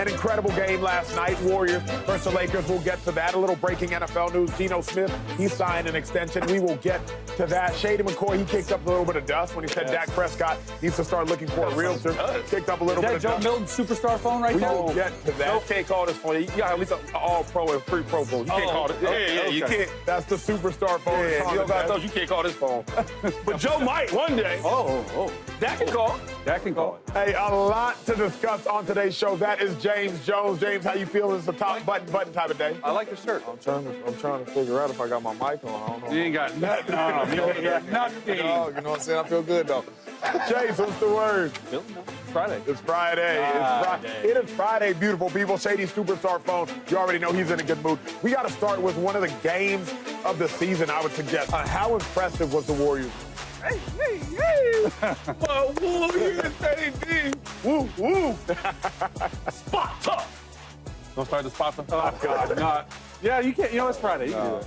An incredible game last night. Warriors versus the Lakers. We'll get to that. A little breaking NFL news. Geno Smith, he signed an extension. We will get to that. Steph McCoy, he kicked up a little bit of dust when he said Dak Prescott needs to start looking for a realtor. Kicked up a little bit of dust. Is that Joe Milton's superstar phone right there? We will get to that. Joe can't call this phone. You got at least an all-pro and free Pro Bowl. You can't call it. You can't. That's the superstar phone. You don't got those. You can't call this phone. But Joe might one day. Dak can call. Dak can call it. Hey, a lot to discuss on today's show. That is James Jones. James, how you feeling? It's a top button type of day. I like your shirt. I'm trying to figure out if I got my mic on. I don't know. You ain't got nothing on. You ain't got nothing. You know what I'm saying? I feel good, though. James, what's the word? Friday. It's Friday. It is Friday, beautiful people. Shady Superstar Phone. You already know he's in a good mood. We got to start with one of the games of the season, I would suggest. How impressive was the Warriors? Hey. Warriors, baby. Woo, woo. Sparta. Don't start the Sparta. Oh, God, not. Yeah, you can't. You know, it's Friday. You can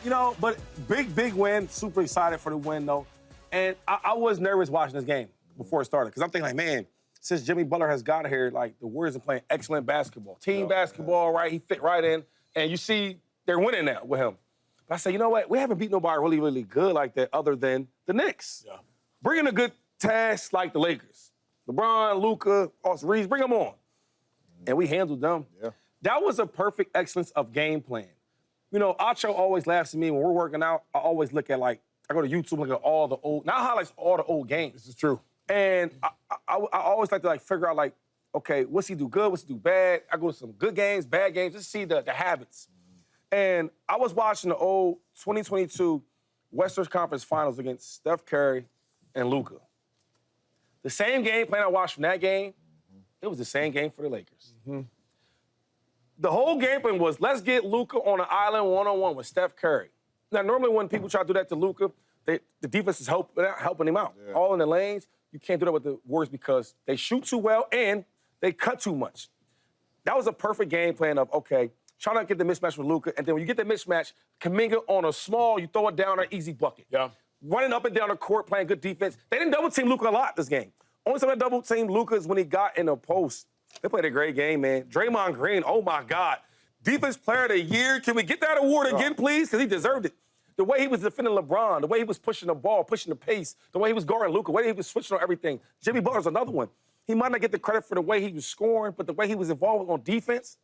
do it. But big win. Super excited for the win, though. And I was nervous watching this game before it started because I'm thinking, like, man, since Jimmy Butler has got here, like, the Warriors are playing excellent basketball. Team basketball, right? He fit right in. And you see they're winning now with him. But I said, you know what? We haven't beat nobody really, really good like that other than the Knicks. Yeah. Bring in a good task like the Lakers. LeBron, Luka, Austin Reeves, bring them on. And we handled them. Yeah. That was a perfect excellence of game plan. You know, Acho always laughs at me when we're working out. I always look at, like, I go to YouTube, look at all the old, now highlights all the old games. This is true. And I always like to, like, figure out, like, okay, what's he do good, what's he do bad? I go to some good games, bad games, just see the habits. And I was watching the old 2022 Western Conference Finals against Steph Curry and Luka. The same game plan I watched from that game, it was the same game for the Lakers. The whole game plan was, let's get Luka on an island one-on-one with Steph Curry. Now, normally when people try to do that to Luka, the defense is helping him out. Yeah. All in the lanes, you can't do that with the Warriors because they shoot too well and they cut too much. That was a perfect game plan of, okay, try not to get the mismatch with Luka, and then when you get the mismatch, Kuminga on a small, you throw it down an easy bucket. Yeah. Running up and down the court, playing good defense. They didn't double-team Luka a lot this game. Only time they double-teamed Luka is when he got in the post. They played a great game, man. Draymond Green, oh, my God. Defense Player of the Year. Can we get that award again, please? Because he deserved it. The way he was defending LeBron, the way he was pushing the ball, pushing the pace, the way he was guarding Luka, the way he was switching on everything. Jimmy Butler's another one. He might not get the credit for the way he was scoring, but the way he was involved on defense,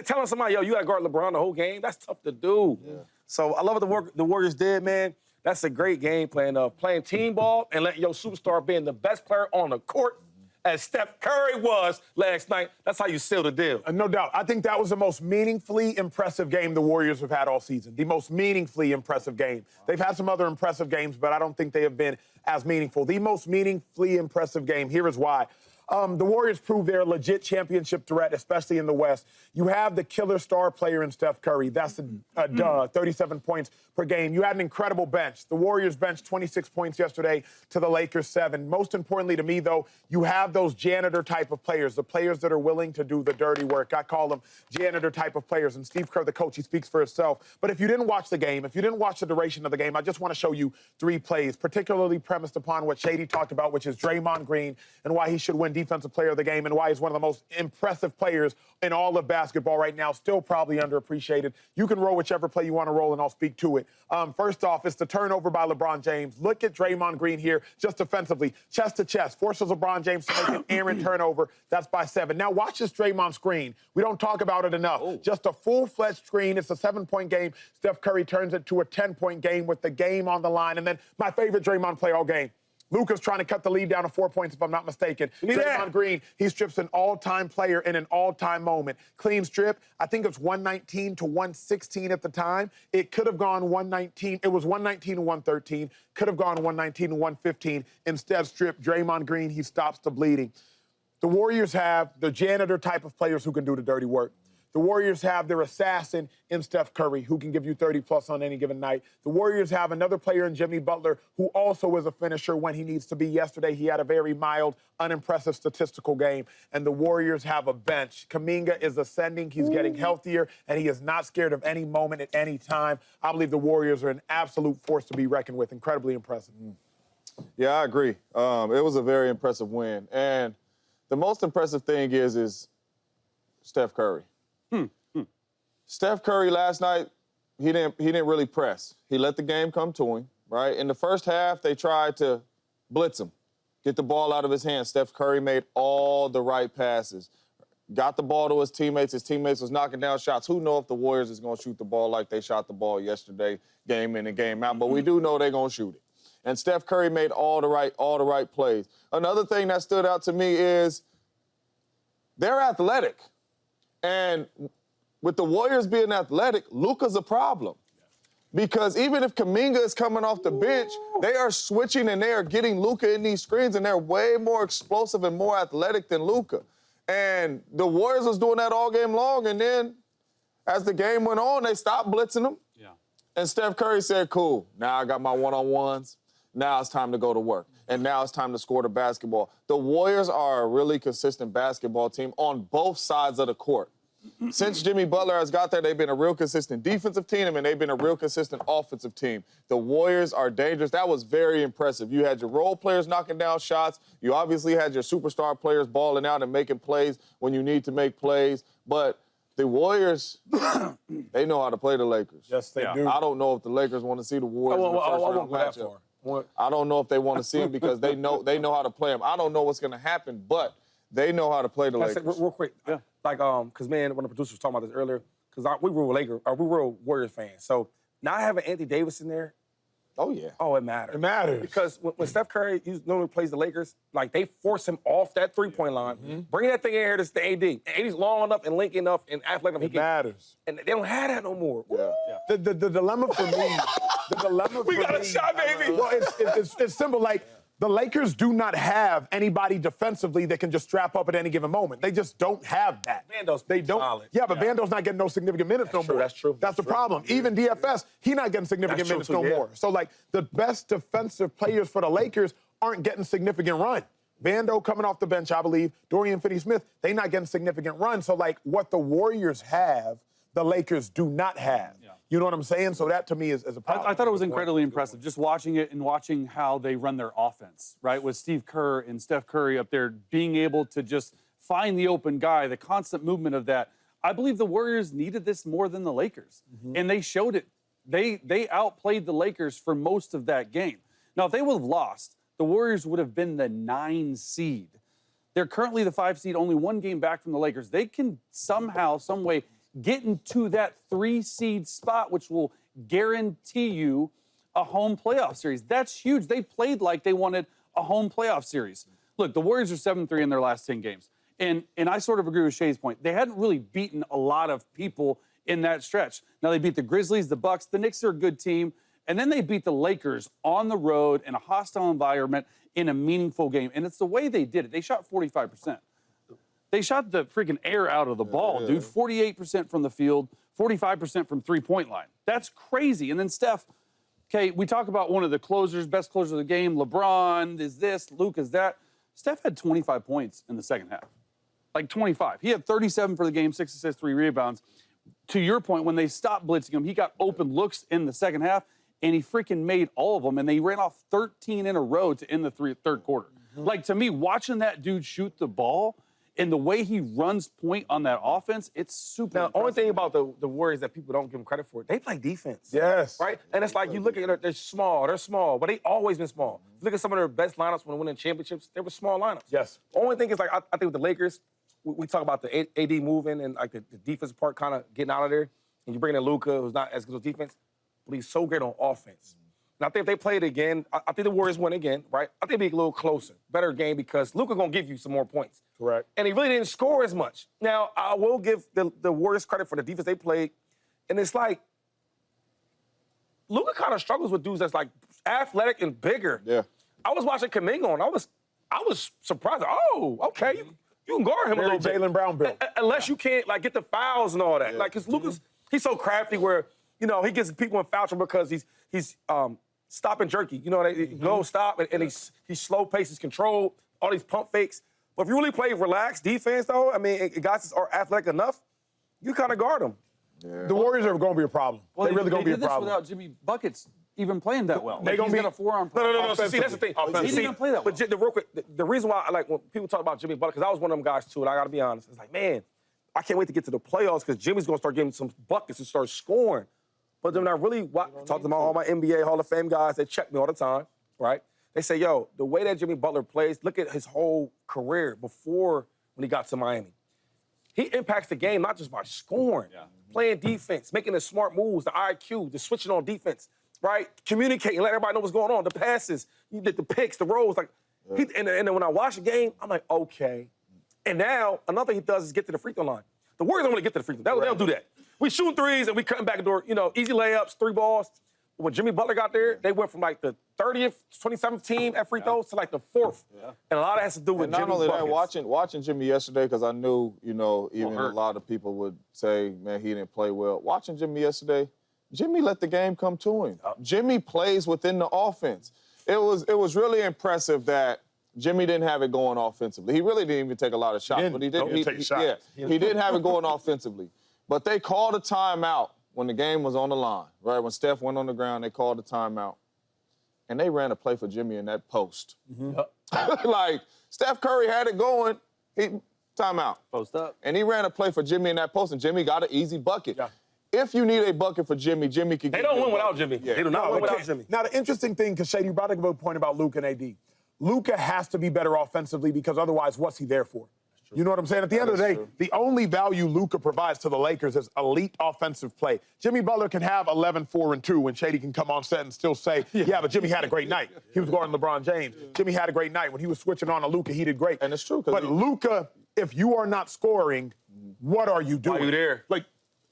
telling somebody, yo, you got to guard LeBron the whole game, that's tough to do. Yeah. So I love what the work the Warriors did, man. That's a great game plan of playing team ball and letting your superstar being the best player on the court, as Steph Curry was last night. That's how you seal the deal. No doubt. I think that was the most meaningfully impressive game the Warriors have had all season. The most meaningfully impressive game. They've had some other impressive games, but I don't think they have been as meaningful. The most meaningfully impressive game, here is why. The Warriors proved they're a legit championship threat, especially in the West. You have the killer star player in Steph Curry. That's a 37 points per game. You had an incredible bench. The Warriors benched 26 points yesterday to the Lakers 7. Most importantly to me, though, you have those janitor type of players, the players that are willing to do the dirty work. I call them janitor type of players. And Steve Kerr, the coach, he speaks for himself. But if you didn't watch the game, if you didn't watch the duration of the game, I just want to show you 3 plays, particularly premised upon what Shady talked about, which is Draymond Green and why he should win Defensive Player of the Game and why he's one of the most impressive players in all of basketball right now, still probably underappreciated. You can roll whichever play you want to roll, and I'll speak to it. First off, it's the turnover by LeBron James. Look at Draymond Green here, just defensively, chest to chest, forces LeBron James to make an errant turnover. That's by 7. Now watch this Draymond screen. We don't talk about it enough. Just a full-fledged screen. It's a 7-point game. Steph Curry turns it to a 10-point game with the game on the line. And then my favorite Draymond play all game. Luka's trying to cut the lead down to 4 points, if I'm not mistaken. Draymond Green, he strips an all-time player in an all-time moment. Clean strip, I think it's 119 to 116 at the time. It could have gone 119. It was 119 to 113. Could have gone 119 to 115. Instead, strip Draymond Green, he stops the bleeding. The Warriors have the janitor type of players who can do the dirty work. The Warriors have their assassin in Steph Curry, who can give you 30-plus on any given night. The Warriors have another player in Jimmy Butler, who also is a finisher when he needs to be. Yesterday, he had a very mild, unimpressive statistical game. And the Warriors have a bench. Kuminga is ascending. He's getting healthier, and he is not scared of any moment at any time. I believe the Warriors are an absolute force to be reckoned with. Incredibly impressive. Yeah, I agree. It was a very impressive win. And the most impressive thing is Steph Curry. Steph Curry last night, he didn't really press. He let the game come to him, right? In the first half, they tried to blitz him, get the ball out of his hands. Steph Curry made all the right passes. Got the ball to his teammates. His teammates was knocking down shots. Who knows if the Warriors is going to shoot the ball like they shot the ball yesterday, game in and game out, but we do know they're going to shoot it. And Steph Curry made all the right plays. Another thing that stood out to me is they're athletic. And with the Warriors being athletic, Luka's a problem. Because even if Kuminga is coming off the bench, they are switching and they are getting Luka in these screens, and they're way more explosive and more athletic than Luka. And the Warriors was doing that all game long, and then as the game went on, they stopped blitzing them. Yeah. And Steph Curry said, cool, now I got my one-on-ones. Now it's time to go to work. And now it's time to score the basketball. The Warriors are a really consistent basketball team on both sides of the court. Since Jimmy Butler has got there, they've been a real consistent defensive team, and they've been a real consistent offensive team. The Warriors are dangerous. That was very impressive. You had your role players knocking down shots. You obviously had your superstar players balling out and making plays when you need to make plays. But the Warriors, they know how to play the Lakers. Yes, they do. I don't know if the Lakers want to see the Warriors in the first round matchup. I don't know if they want to see them because they know how to play them. I don't know what's going to happen, but they know how to play the Lakers. Real quick, like, because, man, when the producer was talking about this earlier, because we were Warriors fans. So now having Anthony Davis in there, oh, yeah. Oh, it matters. It matters. Because when Steph Curry normally plays the Lakers, like, they force him off that three-point line, bring that thing in here to the AD. AD's long enough and linked enough and athletic enough. It matters. And they don't have that no more. Yeah. The dilemma for me, we got a shot, baby. Well, it's simple. Like, the Lakers do not have anybody defensively that can just strap up at any given moment. They just don't have that. Vando's solid. Yeah, but Vando's not getting no significant minutes no more. That's true. That's the problem. Even DFS, he's not getting significant minutes no more. So, like, the best defensive players for the Lakers aren't getting significant run. Vando coming off the bench, I believe. Dorian Finney-Smith, they not getting significant run. So, like, what the Warriors have, the Lakers do not have. Yeah. You know what I'm saying? So that, to me, is a problem. I thought it was incredibly impressive, just watching it and watching how they run their offense, right? With Steve Kerr and Steph Curry up there being able to just find the open guy, the constant movement of that. I believe the Warriors needed this more than the Lakers, and they showed it. They outplayed the Lakers for most of that game. Now, if they would have lost, the Warriors would have been the 9 seed. They're currently the 5 seed, only 1 game back from the Lakers. They can somehow, some way, get into that 3 seed spot, which will guarantee you a home playoff series. That's huge. They played like they wanted a home playoff series. Look, the Warriors are 7-3 in their last 10 games. And I sort of agree with Shay's point. They hadn't really beaten a lot of people in that stretch. Now they beat the Grizzlies, the Bucks, the Knicks are a good team, and then they beat the Lakers on the road in a hostile environment in a meaningful game. And it's the way they did it. They shot 45%. They shot the freaking air out of the ball, dude. 48% from the field, 45% from three-point line. That's crazy. And then Steph, okay, we talk about one of the closers, best closer of the game. LeBron is this, Luke is that. Steph had 25 points in the second half. Like 25. He had 37 for the game, 6 assists, 3 rebounds. To your point, when they stopped blitzing him, he got open looks in the second half, and he freaking made all of them. And they ran off 13 in a row to end the third quarter. Like, to me, watching that dude shoot the ball, and the way he runs point on that offense, it's super impressive. The only thing about the Warriors that people don't give them credit for, they play defense. Yes. Right? And it's like, you look at it, they're small, but they always been small. If you look at some of their best lineups when winning championships, they were small lineups. Yes. The only thing is, like, I think with the Lakers, we talk about the AD moving and, like, the defensive part kind of getting out of there, and you bring in Luka, who's not as good with defense, but he's so great on offense. And I think if they play it again, I think the Warriors win again, right? I think it'd be a little closer, better game, because Luka gonna give you some more points. Correct. And he really didn't score as much. Now, I will give the Warriors credit for the defense they played, and it's like Luka kind of struggles with dudes that's like athletic and bigger. Yeah. I was watching Kuminga, and I was surprised. Oh, okay, you can guard him a little bit. Jaylen Brown built. Unless you can't, like, get the fouls and all that. Yeah. Like, because Luka's, he's so crafty where, you know, he gets people in foul trouble because he's stop and jerky. You know, they go stop, and he's slow pace, he's controlled, all these pump fakes. But if you really play relaxed defense, though, I mean, guys are athletic enough, you kind of guard them. Yeah. The Warriors are going to be a problem. Well, they're really going to be a problem. They did this without Jimmy Buckets even playing that well. They're going to be a forearm. No. See, that's the thing. He didn't even play that well. But real quick, the reason why, like, when people talk about Jimmy Butler, because I was one of them guys, too, and I got to be honest, it's like, man, I can't wait to get to the playoffs because Jimmy's going to start getting some buckets and start scoring. But then when I really talk to all my NBA Hall of Fame guys, they check me all the time, right? They say, yo, the way that Jimmy Butler plays, look at his whole career before when he got to Miami. He impacts the game not just by scoring, playing defense, making the smart moves, the IQ, the switching on defense, right? Communicating, letting everybody know what's going on, the passes, the picks, the rolls. Like, and then when I watch the game, I'm like, okay. And now another thing he does is get to the free throw line. The Warriors don't want to get to the free throw. They'll do that. We shooting threes and we cutting back the door, easy layups, 3 balls. But when Jimmy Butler got there, they went from like the 30th, 27th team at free throws to like the 4th. Yeah. And a lot of that has to do with and not Jimmy only buckets. that, watching Jimmy yesterday, because I knew, even a lot of people would say, man, he didn't play well. Watching Jimmy yesterday, Jimmy let the game come to him. Jimmy plays within the offense. It was really impressive that Jimmy didn't have it going offensively. He really didn't even take a lot of shots, but he didn't. He didn't have it going offensively. But they called a timeout when the game was on the line, right? When Steph went on the ground, they called a timeout. And they ran a play for Jimmy in that post. Like, Steph Curry had it going, timeout. Post up. And he ran a play for Jimmy in that post, and Jimmy got an easy bucket. Yeah. If you need a bucket for Jimmy, Jimmy can get it. They don't win without Jimmy. Yeah. They do not win without Jimmy. Now, the interesting thing, because Shady, you brought up a good point about Luka and AD. Luka has to be better offensively because otherwise, what's he there for? You know what I'm saying? At the end of the day, the only value Luka provides to the Lakers is elite offensive play. Jimmy Butler can have 11, 4, and 2, and Shady can come on set and still say, yeah, but Jimmy had a great night. He was guarding LeBron James. Jimmy had a great night. When he was switching on to Luka, he did great. And it's true. But Luka, if you are not scoring, what are you doing? Why are you there? Like,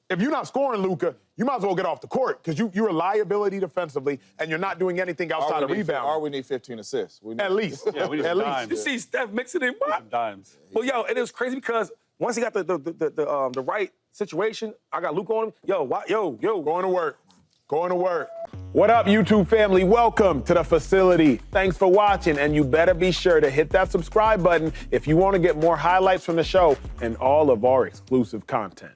if you're not scoring, Luka, you might as well get off the court because you're a liability defensively and you're not doing anything outside of rebounding. Or we need 15 assists. At least. Yeah, we need At dimes. You see Steph mixing in Dimes. Well, yo, and it was crazy because once he got the right situation, I got Luke on him. Yo. Going to work. Going to work. What up, YouTube family? Welcome to the facility. Thanks for watching, and you better be sure to hit that subscribe button if you want to get more highlights from the show and all of our exclusive content.